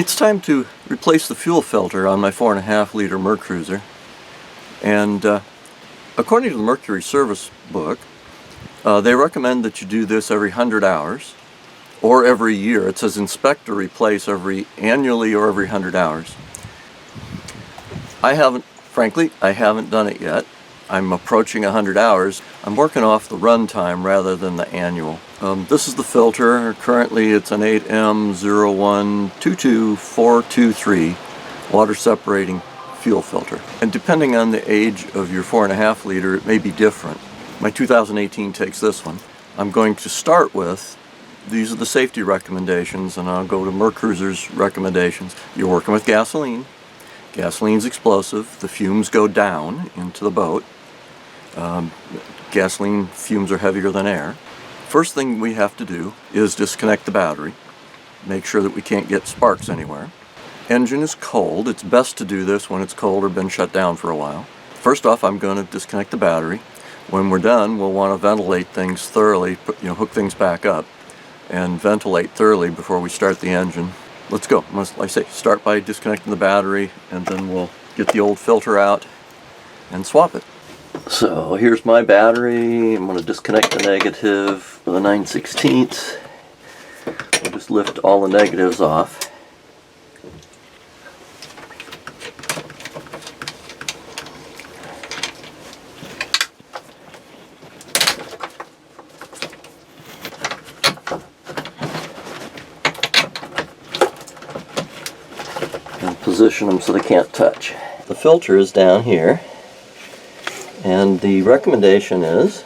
It's time to replace the fuel filter on my 4.5 liter Mercruiser, and according to the Mercury service book, they recommend that you do this every 100 hours or every year. It says inspect or replace annually or every 100 hours. Frankly, I haven't done it yet. I'm approaching 100 hours. I'm working off the run time rather than the annual. This is the filter. Currently it's an 8M0122423 water separating fuel filter. And depending on the age of your 4.5 liter, it may be different. My 2018 takes this one. I'm going to start with, these are the safety recommendations, and I'll go to Mercruiser's recommendations. You're working with gasoline. Gasoline's explosive. The fumes go down into the boat. Gasoline fumes are heavier than air. First thing we have to do is disconnect the battery. Make sure that we can't get sparks anywhere. Engine is cold. It's best to do this when it's cold or been shut down for a while. First off, I'm going to disconnect the battery. When we're done, we'll want to ventilate things thoroughly, hook things back up and ventilate thoroughly before we start the engine. Let's go. Like I say, start by disconnecting the battery, and then we'll get the old filter out and swap it. So here's my battery. I'm going to disconnect the negative with a 9/16. We'll just lift all the negatives off. And position them so they can't touch. The filter is down here. And the recommendation is,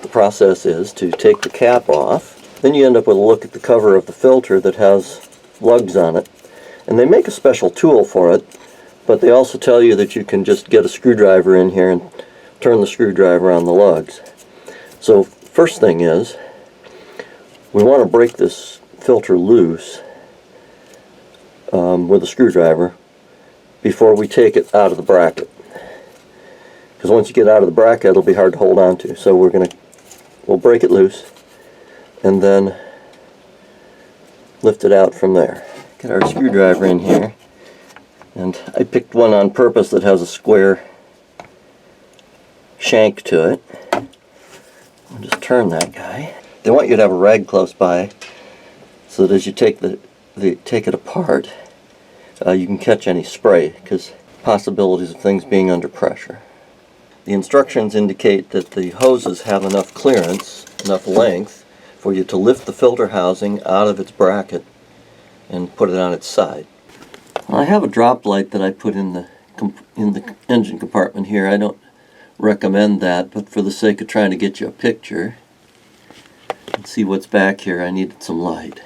the process is to take the cap off. Then you end up with a look at the cover of the filter that has lugs on it. And they make a special tool for it, but they also tell you that you can just get a screwdriver in here and turn the screwdriver on the lugs. So first thing is, we want to break this filter loose with a screwdriver before we take it out of the bracket. Because once you get out of the bracket, it'll be hard to hold on to. So we'll break it loose and then lift it out from there. Get our screwdriver in here, and I picked one on purpose that has a square shank to it. I'll just turn that guy. They want you to have a rag close by so that as you take it apart, you can catch any spray, because possibilities of things being under pressure. The instructions indicate that the hoses have enough clearance, enough length, for you to lift the filter housing out of its bracket and put it on its side. I have a drop light that I put in the engine compartment here. I don't recommend that, but for the sake of trying to get you a picture and see what's back here, I needed some light.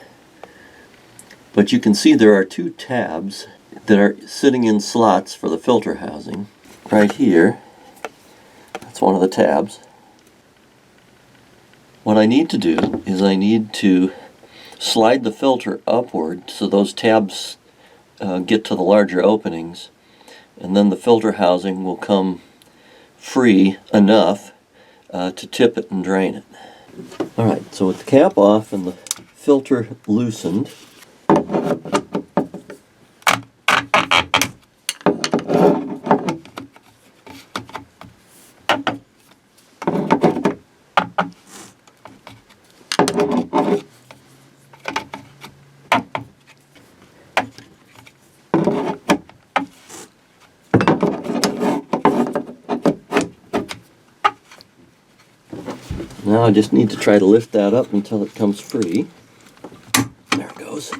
But you can see there are two tabs that are sitting in slots for the filter housing. Right here, that's one of the tabs. What I need to do is I need to slide the filter upward so those tabs get to the larger openings, and then the filter housing will come free enough to tip it and drain it. Alright, so with the cap off and the filter loosened, now I just need to try to lift that up until it comes free. There it goes.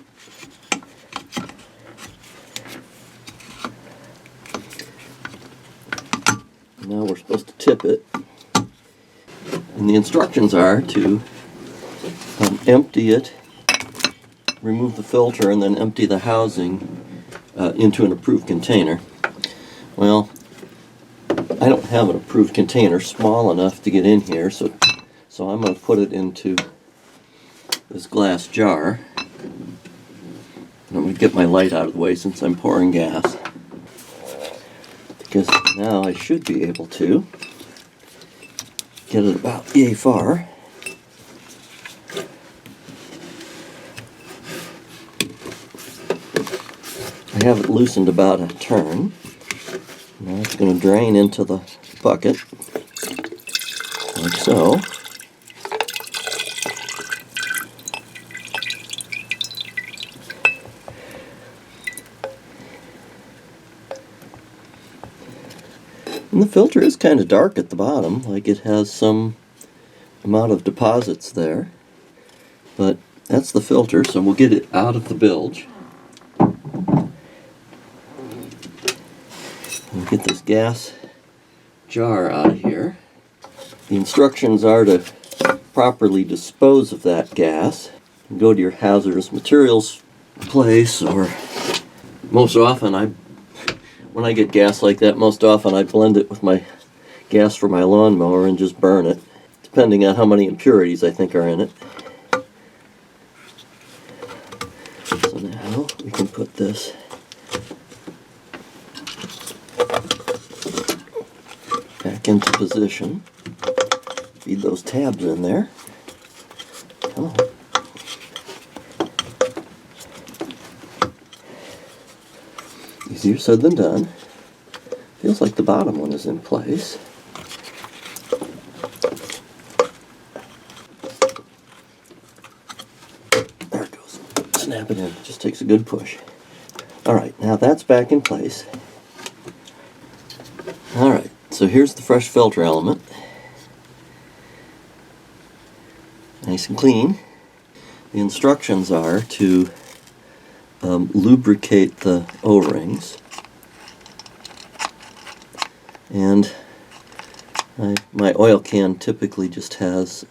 Now we're supposed to tip it. And the instructions are to empty it, remove the filter, and then empty the housing into an approved container. Well, I don't have an approved container small enough to get in here, so I'm going to put it into this glass jar. I'm going to get my light out of the way since I'm pouring gas, because now I should be able to get it about yay far. I have it loosened about a turn. Now it's going to drain into the bucket, like so. And the filter is kind of dark at the bottom, like it has some amount of deposits there. But that's the filter, so we'll get it out of the bilge. We'll get this gas jar out of here. The instructions are to properly dispose of that gas. Go to your hazardous materials place, or most often when I get gas like that, most often I blend it with my gas for my lawnmower and just burn it, depending on how many impurities I think are in it. So now we can put this back into position. Feed those tabs in there. Come on. Easier said than done. Feels like the bottom one is in place. There it goes. Snap it in. Just takes a good push. Alright, now that's back in place. Alright, so here's the fresh filter element. Nice and clean. The instructions are to lubricate the O-rings, and my oil can typically just has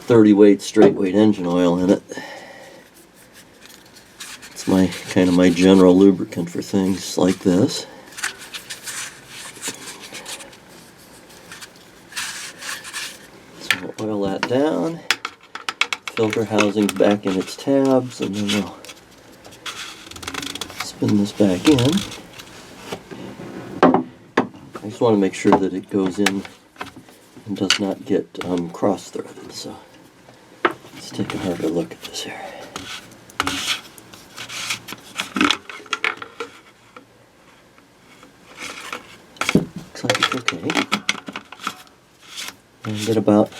30 weight straight weight engine oil in it. It's my kind of my general lubricant for things like this. So we'll oil that down. Filter housing's back in its tabs, and then we'll spin this back in. I just want to make sure that it goes in and does not get cross-threaded, so let's take a harder look at this here. Looks like it's okay. And get about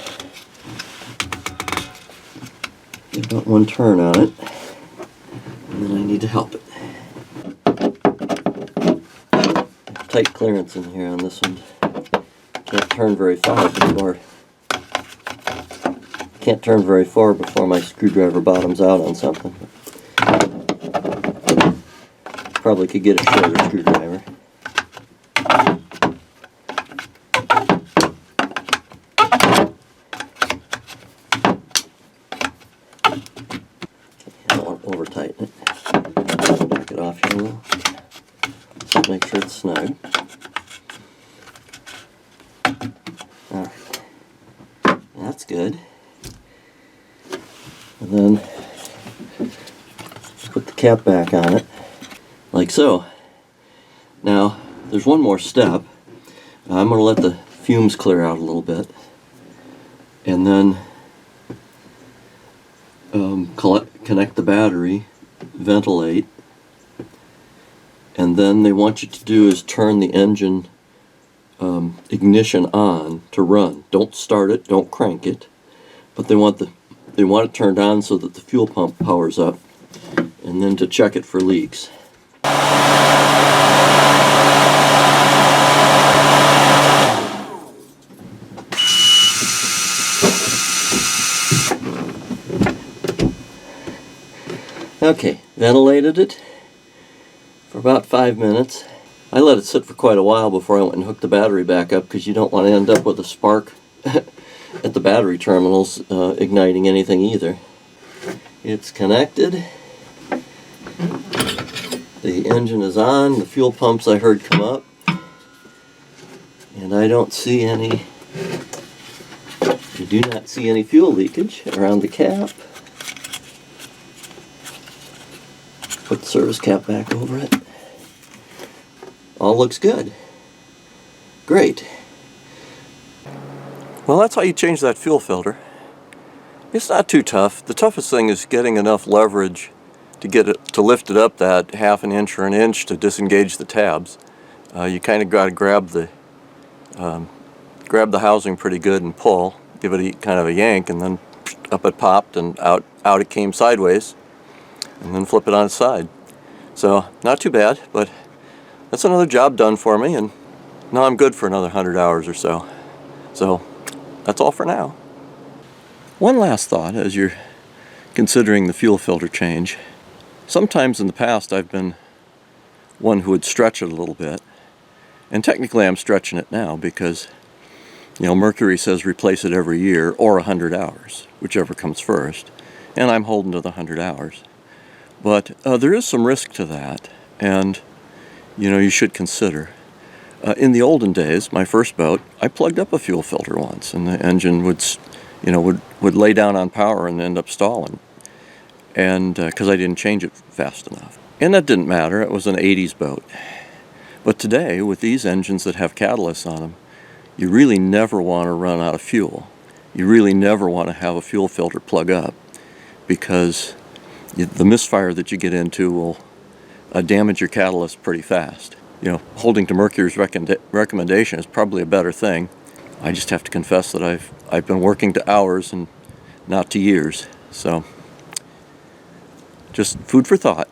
one turn on it, and then I need to help it. Tight clearance in here on this one. Can't turn very far before my screwdriver bottoms out on something. Probably could get a shorter screwdriver. Over tighten it. Back it off here a little. Just make sure it's snug. Alright. That's good. And then put the cap back on it, like so. Now, there's one more step. I'm going to let the fumes clear out a little bit, and then connect the battery, ventilate, and then they want you to do is turn the engine ignition on to run. Don't start it, don't crank it, but they want it turned on so that the fuel pump powers up, and then to check it for leaks. Okay, ventilated it for about 5 minutes. I let it sit for quite a while before I went and hooked the battery back up, because you don't want to end up with a spark at the battery terminals igniting anything either. It's connected. The engine is on. The fuel pumps I heard come up. And I don't see any, I do not see any fuel leakage around the cap. Put the service cap back over it. All looks good. Great. Well, that's how you change that fuel filter. It's not too tough. The toughest thing is getting enough leverage to lift it up that half an inch or an inch to disengage the tabs. You kind of got to grab the housing pretty good and pull, give it kind of a yank, and then up it popped and out it came sideways, and then flip it on its side. So not too bad, but that's another job done for me, and now I'm good for another 100 hours or so. So that's all for now. One last thought as you're considering the fuel filter change. Sometimes in the past I've been one who would stretch it a little bit, and technically I'm stretching it now because, you know, Mercury says replace it every year or 100 hours, whichever comes first, and I'm holding to the 100 hours. But there is some risk to that, and you know, you should consider. In the olden days, my first boat, I plugged up a fuel filter once, and the engine would lay down on power and end up stalling, and because I didn't change it fast enough. And that didn't matter, it was an 80s boat. But today, with these engines that have catalysts on them, you really never want to run out of fuel. You really never want to have a fuel filter plug up, because the misfire that you get into will damage your catalyst pretty fast. You know, holding to Mercury's recommendation is probably a better thing. I just have to confess that I've been working to hours and not to years. So, just food for thought.